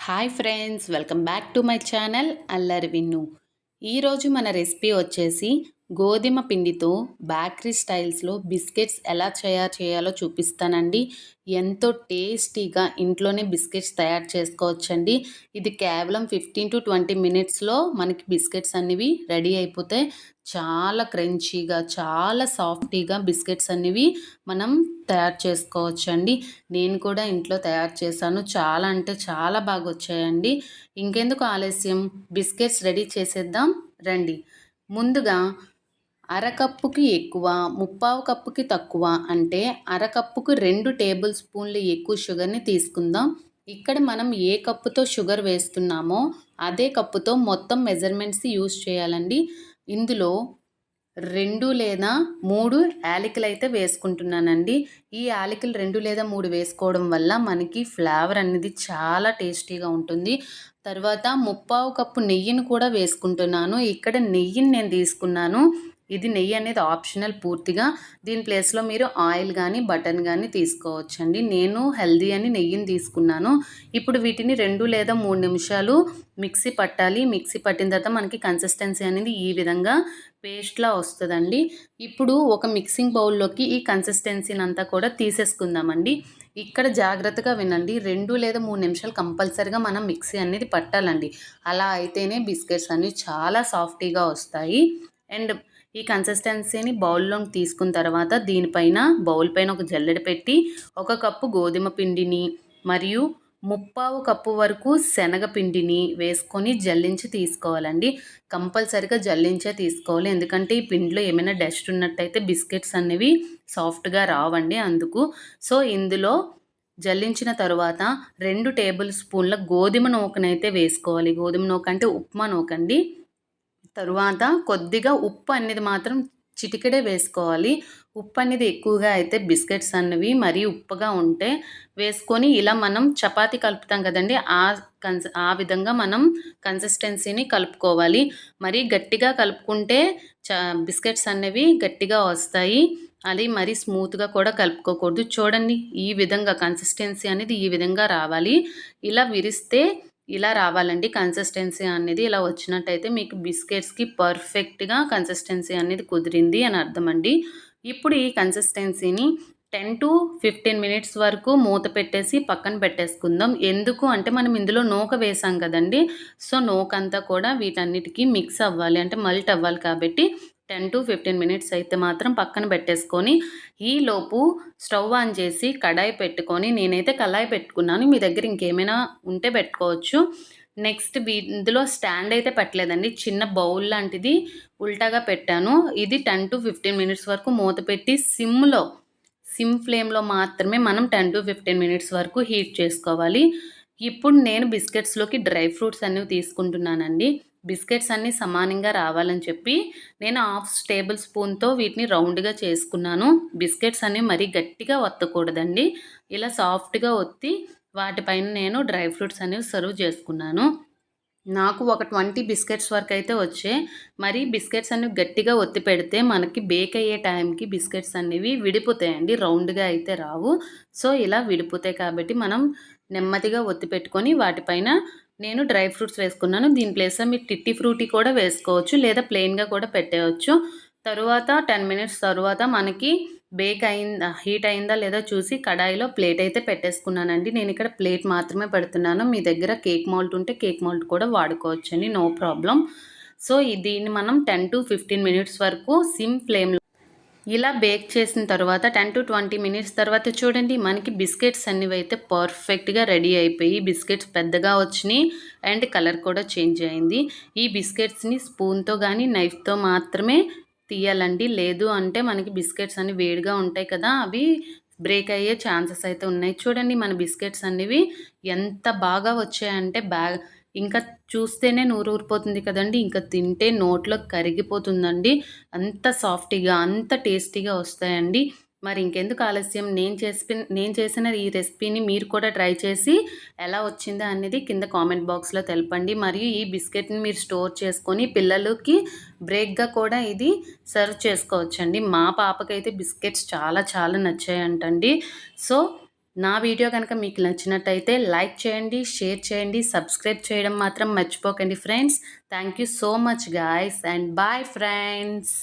Hi friends, welcome back to my channel అల్లరి విన్ను. ఈరోజు మన రెసిపీ వచ్చేసి గోధుమ పిండితో బేకరీ స్టైల్స్లో బిస్కెట్స్ ఎలా చేయాలో చూపిస్తానండి. ఎంతో టేస్టీగా ఇంట్లోనే బిస్కెట్స్ తయారు చేసుకోవచ్చండి. ఇది కేవలం 15 to 20 మినిట్స్లో మనకి బిస్కెట్స్ అనేవి రెడీ అయిపోతాయి. చాలా క్రంచీగా, చాలా సాఫ్టీగా బిస్కెట్స్ అనేవి మనం తయారు చేసుకోవచ్చండి. నేను కూడా ఇంట్లో తయారు చేశాను. చాలా అంటే చాలా బాగా వచ్చాయండి. ఇంకెందుకు ఆలస్యం, బిస్కెట్స్ రెడీ చేసేద్దాం రండి. ముందుగా అరకప్పుకి ఎక్కువ, ముప్పావు కప్పుకి తక్కువ అంటే అరకప్పుకు 2 టేబుల్ స్పూన్లు ఎక్కువ షుగర్ని తీసుకుందాం. ఇక్కడ మనం ఏ కప్పుతో షుగర్ వేస్తున్నామో అదే కప్పుతో మొత్తం మెజర్మెంట్స్ యూస్ చేయాలండి. ఇందులో 2 లేదా 3 యాలకులు అయితే వేసుకుంటున్నానండి. ఈ యాలకులు 2 లేదా 3 వేసుకోవడం వల్ల మనకి ఫ్లేవర్ అనేది చాలా టేస్టీగా ఉంటుంది. తర్వాత ముప్పావు కప్పు నెయ్యిని కూడా వేసుకుంటున్నాను. ఇక్కడ నెయ్యిని నేను తీసుకున్నాను. ఇది నెయ్యి అనేది ఆప్షనల్ పూర్తిగా. దీని ప్లేస్లో మీరు ఆయిల్ కానీ బటర్ కానీ తీసుకోవచ్చండి. నేను హెల్దీ అని నెయ్యిని తీసుకున్నాను. ఇప్పుడు వీటిని 2 లేదా 3 నిమిషాలు మిక్సీ పట్టాలి. మిక్సీ పట్టిన తర్వాత మనకి కన్సిస్టెన్సీ అనేది ఈ విధంగా పేస్ట్లా వస్తుందండి. ఇప్పుడు ఒక మిక్సింగ్ బౌల్లోకి ఈ కన్సిస్టెన్సీని అంతా కూడా తీసేసుకుందామండి. ఇక్కడ జాగ్రత్తగా వినండి, 2 లేదా 3 నిమిషాలు కంపల్సరిగా మనం మిక్సీ అనేది పట్టాలండి. అలా అయితేనే బిస్కెట్స్ అనేవి చాలా సాఫ్టీగా వస్తాయి. అండ్ ఈ కన్సిస్టెన్సీని బౌల్లోకి తీసుకున్న తర్వాత దీనిపైన బౌల్ పైన ఒక జల్లెడ పెట్టి 1 కప్పు గోధుమ పిండిని మరియు ముప్పావు కప్పు వరకు శనగపిండిని వేసుకొని జల్లించి తీసుకోవాలండి. కంపల్సరిగా జల్లించే తీసుకోవాలి, ఎందుకంటే ఈ పిండిలో ఏమైనా డస్ట్ ఉన్నట్టయితే బిస్కెట్స్ అనేవి సాఫ్ట్గా రావండి అందుకు. సో ఇందులో జల్లించిన తరువాత 2 టేబుల్ స్పూన్ల గోధుమ నూకనైతే వేసుకోవాలి. గోధుమ నూక అంటే ఉప్మా నూకండి. తరువాత కొద్దిగా ఉప్పు అనేది మాత్రం చిటికెడే వేసుకోవాలి. ఉప్పు అనేది ఎక్కువగా అయితే బిస్కెట్స్ అన్నవి మరీ ఉప్పుగా ఉంటే వేసుకొని ఇలా మనం చపాతీ కలుపుతాం కదండి, ఆ విధంగా మనం కన్సిస్టెన్సీని కలుపుకోవాలి. మరీ గట్టిగా కలుపుకుంటే బిస్కెట్స్ అనేవి గట్టిగా వస్తాయి. అది మరీ స్మూత్గా కూడా కలుపుకోకూడదు. చూడండి, ఈ విధంగా కన్సిస్టెన్సీ అనేది ఈ విధంగా రావాలి. ఇలా విరిస్తే ఇలా రావాలండి కన్సిస్టెన్సీ అనేది. ఇలా వచ్చినట్టయితే మీకు బిస్కెట్స్కి పర్ఫెక్ట్గా కన్సిస్టెన్సీ అనేది కుదిరింది అని అర్థం అండి. ఇప్పుడు ఈ కన్సిస్టెన్సీని 10 to 15 మినిట్స్ వరకు మూత పెట్టేసి పక్కన పెట్టేసుకుందాం. ఎందుకు అంటే మనం ఇందులో నూక వేసాం కదండి. సో నూక అంతా కూడా వీటన్నిటికీ మిక్స్ అవ్వాలి, అంటే మల్ట్ అవ్వాలి. కాబట్టి 10 to 15 మినిట్స్ అయితే మాత్రం పక్కన పెట్టేసుకొని ఈలోపు స్టవ్ ఆన్ చేసి కడాయి పెట్టుకొని, నేనైతే కళాయి పెట్టుకున్నాను, మీ దగ్గర ఇంకేమైనా ఉంటే పెట్టుకోవచ్చు. నెక్స్ట్ ఇందులో స్టాండ్ అయితే పెట్టలేదండి, చిన్న బౌల్ లాంటిది ఉల్టాగా పెట్టాను. ఇది 10 to 15 మినిట్స్ వరకు మూత పెట్టి సిమ్ ఫ్లేమ్లో మాత్రమే మనం 10 to 15 మినిట్స్ వరకు హీట్ చేసుకోవాలి. ఇప్పుడు నేను బిస్కెట్స్లోకి డ్రై ఫ్రూట్స్ అనేవి తీసుకుంటున్నానండి. బిస్కెట్స్ అన్నీ సమానంగా రావాలని చెప్పి నేను 1/2 టేబుల్ స్పూన్తో వీటిని రౌండ్గా చేసుకున్నాను. బిస్కెట్స్ అనేవి మరీ గట్టిగా ఒత్తకూడదండి. ఇలా సాఫ్ట్గా ఒత్తి వాటిపైన నేను డ్రై ఫ్రూట్స్ అనేవి సర్వ్ చేసుకున్నాను. నాకు ఒక 20 బిస్కెట్స్ వరకు అయితే వచ్చాయి. మరి బిస్కెట్స్ అనేవి గట్టిగా ఒత్తి పెడితే మనకి బేక్ అయ్యే టైంకి బిస్కెట్స్ అనేవి విడిపోతాయండి, రౌండ్గా అయితే రావు. సో ఇలా విడిపోతాయి కాబట్టి మనం నెమ్మదిగా ఒత్తి పెట్టుకొని వాటిపైన నేను డ్రై ఫ్రూట్స్ వేసుకున్నాను. దీని ప్లేస్లో మీరు టిట్టి ఫ్రూటీ కూడా వేసుకోవచ్చు, లేదా ప్లెయిన్గా కూడా పెట్టేయచ్చు. తరువాత 10 మినిట్స్ తరువాత మనకి హీట్ అయిందా లేదా చూసి కడాయిలో ప్లేట్ అయితే పెట్టేసుకున్నానండి. నేను ఇక్కడ ప్లేట్ మాత్రమే పెడుతున్నాను. మీ దగ్గర కేక్ మౌల్ట్ ఉంటే కేక్ మౌల్ట్ కూడా వాడుకోవచ్చండి, నో ప్రాబ్లం. సో దీన్ని మనం 10 to 15 మినిట్స్ వరకు సిమ్ ఫ్లేమ్లో ఇలా బేక్ చేసిన తర్వాత 10 to 20 మినిట్స్ తర్వాత చూడండి, మనకి బిస్కెట్స్ అనేవి అయితే పర్ఫెక్ట్గా రెడీ అయిపోయి బిస్కెట్స్ పెద్దగా వచ్చినాయి అండ్ కలర్ కూడా చేంజ్ అయింది. ఈ బిస్కెట్స్ని స్పూన్తో కానీ నైఫ్తో మాత్రమే తీయాలండి, లేదు అంటే మనకి బిస్కెట్స్ అన్ని వేడిగా ఉంటాయి కదా, అవి బ్రేక్ అయ్యే ఛాన్సెస్ అయితే ఉన్నాయి. చూడండి మన బిస్కెట్స్ అనేవి ఎంత బాగా వచ్చాయంటే ఇంకా చూస్తేనే నోరు ఊరిపోతుంది కదండి, ఇంకా తింటే నోట్లో కరిగిపోతుందండి. అంత సాఫ్టీగా అంత టేస్టీగా వస్తాయండి. మరి ఇంకెందుకు ఆలస్యం, నేను చేసిన ఈ రెసిపీని మీరు కూడా ట్రై చేసి ఎలా వచ్చిందో అనేది కింద కామెంట్ బాక్స్లో తెలపండి. మరియు ఈ బిస్కెట్ని మీరు స్టోర్ చేసుకొని పిల్లలకి బ్రేక్గా కూడా ఇది సర్వ్ చేసుకోవచ్చండి. మా పాపకైతే బిస్కెట్స్ చాలా చాలా నచ్చాయంటండి. సో నా వీడియో కనుక మీకు నచ్చినట్టయితే లైక్ చేయండి, షేర్ చేయండి, సబ్స్క్రైబ్ చేయడం మాత్రం మర్చిపోకండి friends. Thank you so much guys and bye friends.